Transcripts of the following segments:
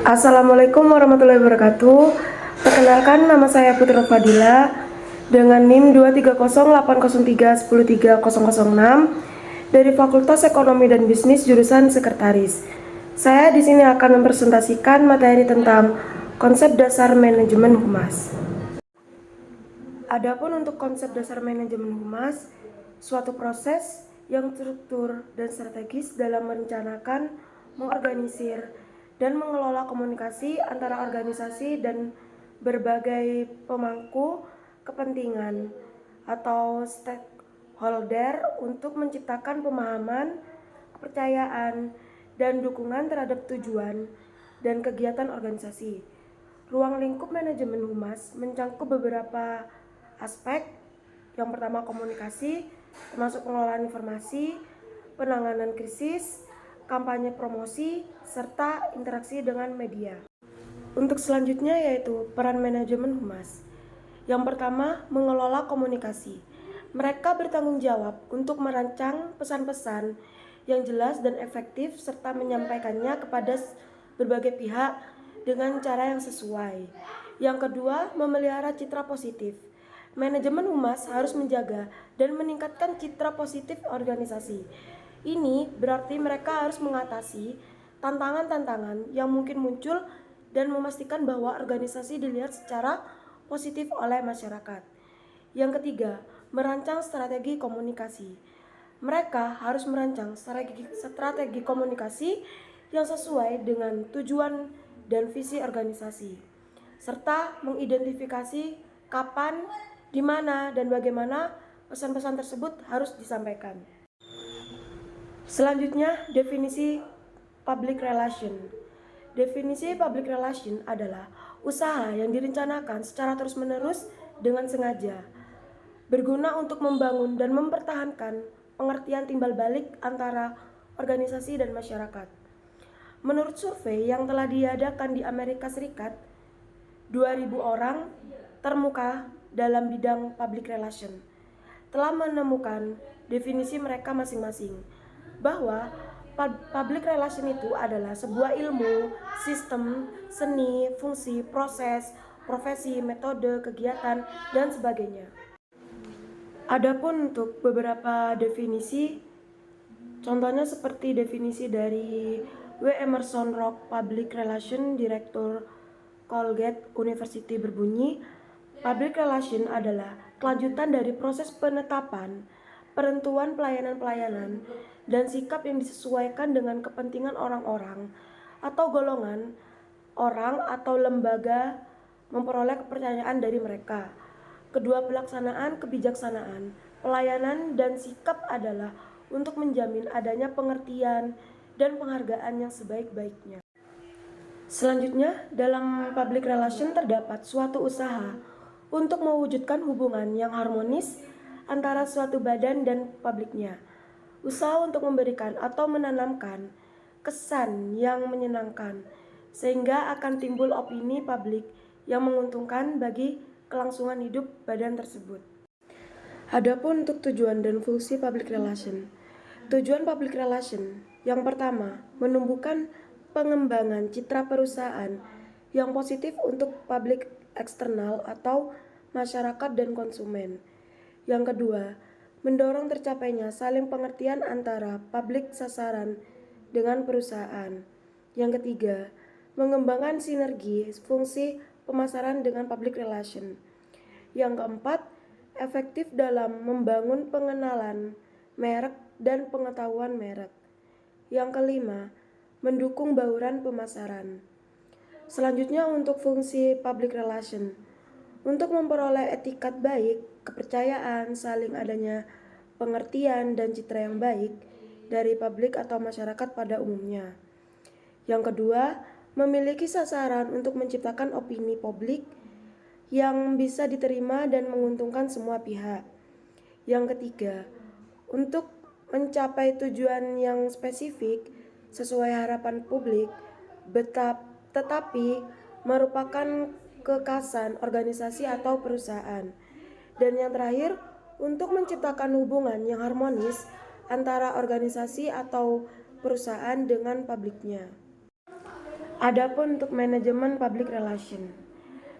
Assalamualaikum warahmatullahi wabarakatuh. Perkenalkan, nama saya Putri Fadila dengan NIM 2308031030006 dari Fakultas Ekonomi dan Bisnis jurusan Sekretaris. Saya di sini akan mempresentasikan materi tentang konsep dasar manajemen humas. Adapun untuk konsep dasar manajemen humas, suatu proses yang struktur dan strategis dalam merencanakan, mengorganisir, dan mengelola komunikasi antara organisasi dan berbagai pemangku kepentingan atau stakeholder untuk menciptakan pemahaman, kepercayaan, dan dukungan terhadap tujuan dan kegiatan organisasi. Ruang lingkup manajemen humas mencangkup beberapa aspek. Yang pertama, komunikasi, termasuk pengelolaan informasi, penanganan krisis, kampanye promosi, serta interaksi dengan media. Untuk selanjutnya yaitu peran manajemen humas. Yang pertama, mengelola komunikasi. Mereka bertanggung jawab untuk merancang pesan-pesan yang jelas dan efektif serta menyampaikannya kepada berbagai pihak dengan cara yang sesuai. Yang kedua, memelihara citra positif. Manajemen humas harus menjaga dan meningkatkan citra positif organisasi. Ini berarti mereka harus mengatasi tantangan-tantangan yang mungkin muncul dan memastikan bahwa organisasi dilihat secara positif oleh masyarakat. Yang ketiga, merancang strategi komunikasi. Mereka harus merancang strategi komunikasi yang sesuai dengan tujuan dan visi organisasi, serta mengidentifikasi kapan, di mana, dan bagaimana pesan-pesan tersebut harus disampaikan. Selanjutnya, definisi public relation. Definisi public relation adalah usaha yang direncanakan secara terus-menerus dengan sengaja, berguna untuk membangun dan mempertahankan pengertian timbal balik antara organisasi dan masyarakat. Menurut survei yang telah diadakan di Amerika Serikat, 2.000 orang termuka dalam bidang public relation telah menemukan definisi mereka masing-masing, bahwa public relation itu adalah sebuah ilmu, sistem, seni, fungsi, proses, profesi, metode, kegiatan, dan sebagainya. Adapun untuk beberapa definisi, contohnya seperti definisi dari W. Emerson Rock Public Relation, Direktur Colgate University berbunyi, public relation adalah kelanjutan dari proses penetapan, penentuan pelayanan-pelayanan, dan sikap yang disesuaikan dengan kepentingan orang-orang atau golongan orang atau lembaga memperoleh kepercayaan dari mereka. Kedua pelaksanaan kebijaksanaan, pelayanan, dan sikap adalah untuk menjamin adanya pengertian dan penghargaan yang sebaik-baiknya. Selanjutnya, dalam public relation terdapat suatu usaha untuk mewujudkan hubungan yang harmonis antara suatu badan dan publiknya. Usaha untuk memberikan atau menanamkan kesan yang menyenangkan, sehingga akan timbul opini publik yang menguntungkan bagi kelangsungan hidup badan tersebut. Adapun untuk tujuan dan fungsi public relation. Tujuan public relation yang pertama, menumbuhkan pengembangan citra perusahaan yang positif untuk publik eksternal atau masyarakat dan konsumen. Yang kedua, mendorong tercapainya saling pengertian antara publik sasaran dengan perusahaan. Yang ketiga, mengembangkan sinergi fungsi pemasaran dengan public relation. Yang keempat, efektif dalam membangun pengenalan merek dan pengetahuan merek. Yang kelima, mendukung bauran pemasaran. Selanjutnya untuk fungsi public relation. Untuk memperoleh etikat baik, kepercayaan, saling adanya pengertian dan citra yang baik dari publik atau masyarakat pada umumnya. Yang kedua, memiliki sasaran untuk menciptakan opini publik yang bisa diterima dan menguntungkan semua pihak. Yang ketiga, untuk mencapai tujuan yang spesifik sesuai harapan publik, tetapi merupakan kekhasan organisasi atau perusahaan. Dan yang terakhir, untuk menciptakan hubungan yang harmonis antara organisasi atau perusahaan dengan publiknya. Adapun untuk manajemen public relation.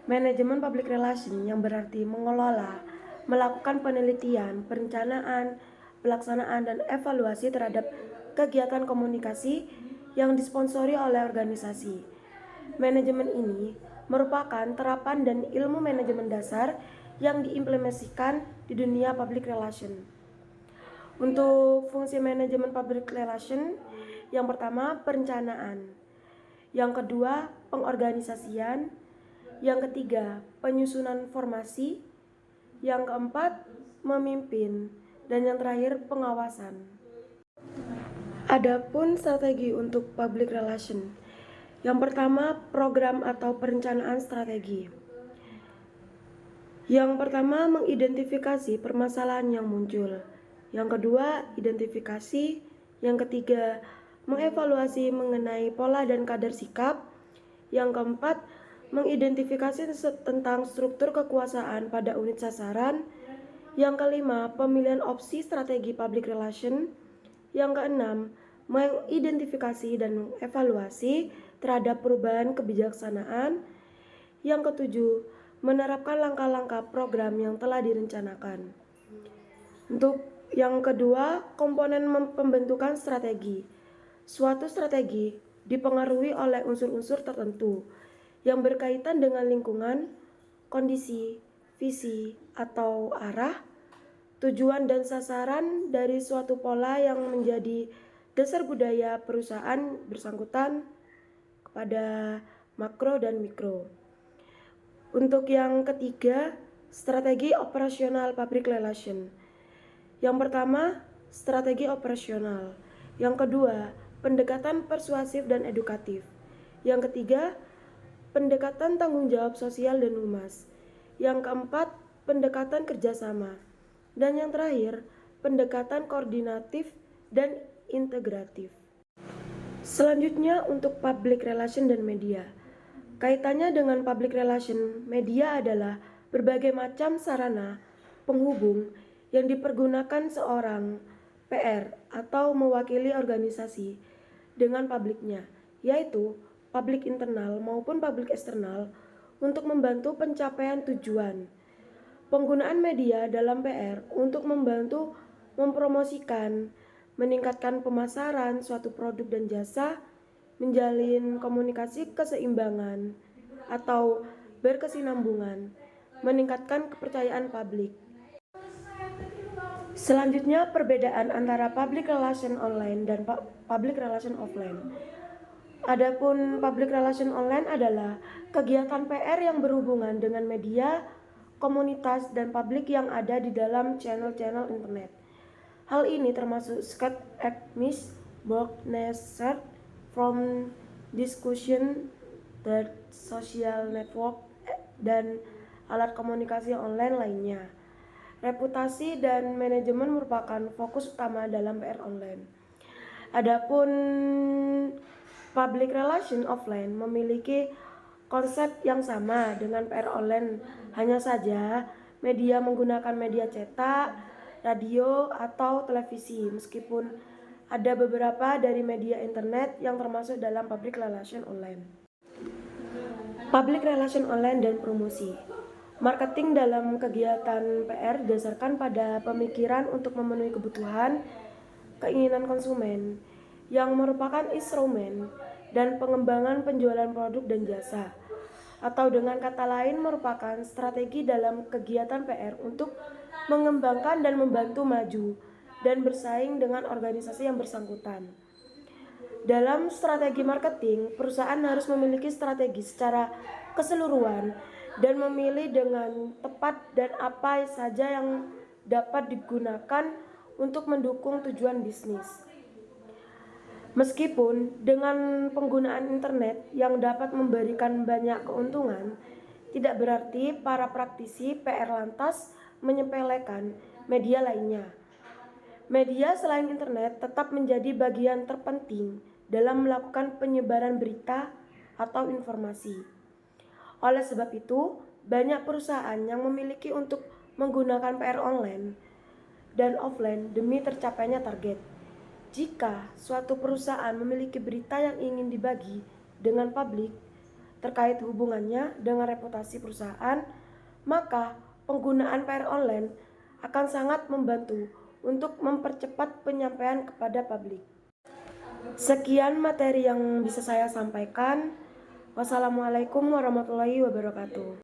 Manajemen public relation yang berarti mengelola, melakukan penelitian, perencanaan, pelaksanaan, dan evaluasi terhadap kegiatan komunikasi yang disponsori oleh organisasi. Manajemen ini merupakan terapan dan ilmu manajemen dasar yang diimplementasikan di dunia public relation. Untuk fungsi manajemen public relation, yang pertama perencanaan, yang kedua pengorganisasian, yang ketiga penyusunan formasi, yang keempat memimpin, dan yang terakhir pengawasan. Adapun strategi untuk public relation. Yang pertama program atau perencanaan strategi. Yang pertama mengidentifikasi permasalahan yang muncul. Yang kedua identifikasi. Yang ketiga mengevaluasi mengenai pola dan kadar sikap. Yang keempat mengidentifikasi tentang struktur kekuasaan pada unit sasaran. Yang kelima pemilihan opsi strategi public relation. Yang keenam mengidentifikasi dan mengevaluasi terhadap perubahan kebijaksanaan. Yang ketujuh menerapkan langkah-langkah program yang telah direncanakan. Untuk yang kedua, komponen pembentukan strategi. Suatu strategi dipengaruhi oleh unsur-unsur tertentu yang berkaitan dengan lingkungan, kondisi, visi, atau arah, tujuan dan sasaran dari suatu pola yang menjadi dasar budaya perusahaan bersangkutan kepada makro dan mikro. Untuk yang ketiga, strategi operasional public relation. Yang pertama, strategi operasional. Yang kedua, pendekatan persuasif dan edukatif. Yang ketiga, pendekatan tanggung jawab sosial dan humas. Yang keempat, pendekatan kerjasama. Dan yang terakhir, pendekatan koordinatif dan integratif. Selanjutnya untuk public relation dan media. Kaitannya dengan public relation, media adalah berbagai macam sarana penghubung yang dipergunakan seorang PR atau mewakili organisasi dengan publiknya, yaitu publik internal maupun publik eksternal untuk membantu pencapaian tujuan. Penggunaan media dalam PR untuk membantu mempromosikan, meningkatkan pemasaran suatu produk dan jasa, menjalin komunikasi keseimbangan atau berkesinambungan, meningkatkan kepercayaan publik. Selanjutnya, perbedaan antara public relation online dan public relation offline. Adapun public relation online adalah kegiatan PR yang berhubungan dengan media, komunitas, dan publik yang ada di dalam channel-channel internet. Hal ini termasuk Scott Adams, Broadcast from discussion, the social network, dan alat komunikasi online lainnya. Reputasi dan manajemen merupakan fokus utama dalam PR online. Adapun public relation offline memiliki konsep yang sama dengan PR online, hanya saja media menggunakan media cetak, radio, atau televisi, meskipun ada beberapa dari media internet yang termasuk dalam public relation online. Public relation online dan promosi. Marketing dalam kegiatan PR didasarkan pada pemikiran untuk memenuhi kebutuhan, keinginan konsumen, yang merupakan instrumen dan pengembangan penjualan produk dan jasa, atau dengan kata lain merupakan strategi dalam kegiatan PR untuk mengembangkan dan membantu maju dan bersaing dengan organisasi yang bersangkutan. Dalam strategi marketing, perusahaan harus memiliki strategi secara keseluruhan dan memilih dengan tepat dan apa saja yang dapat digunakan untuk mendukung tujuan bisnis. Meskipun dengan penggunaan internet yang dapat memberikan banyak keuntungan, tidak berarti para praktisi PR lantas menyepelekan media lainnya. Media selain internet tetap menjadi bagian terpenting dalam melakukan penyebaran berita atau informasi. Oleh sebab itu, banyak perusahaan yang memiliki untuk menggunakan PR online dan offline demi tercapainya target. Jika suatu perusahaan memiliki berita yang ingin dibagi dengan publik terkait hubungannya dengan reputasi perusahaan, maka penggunaan PR online akan sangat membantu untuk mempercepat penyampaian kepada publik. Sekian materi yang bisa saya sampaikan. Wassalamualaikum warahmatullahi wabarakatuh.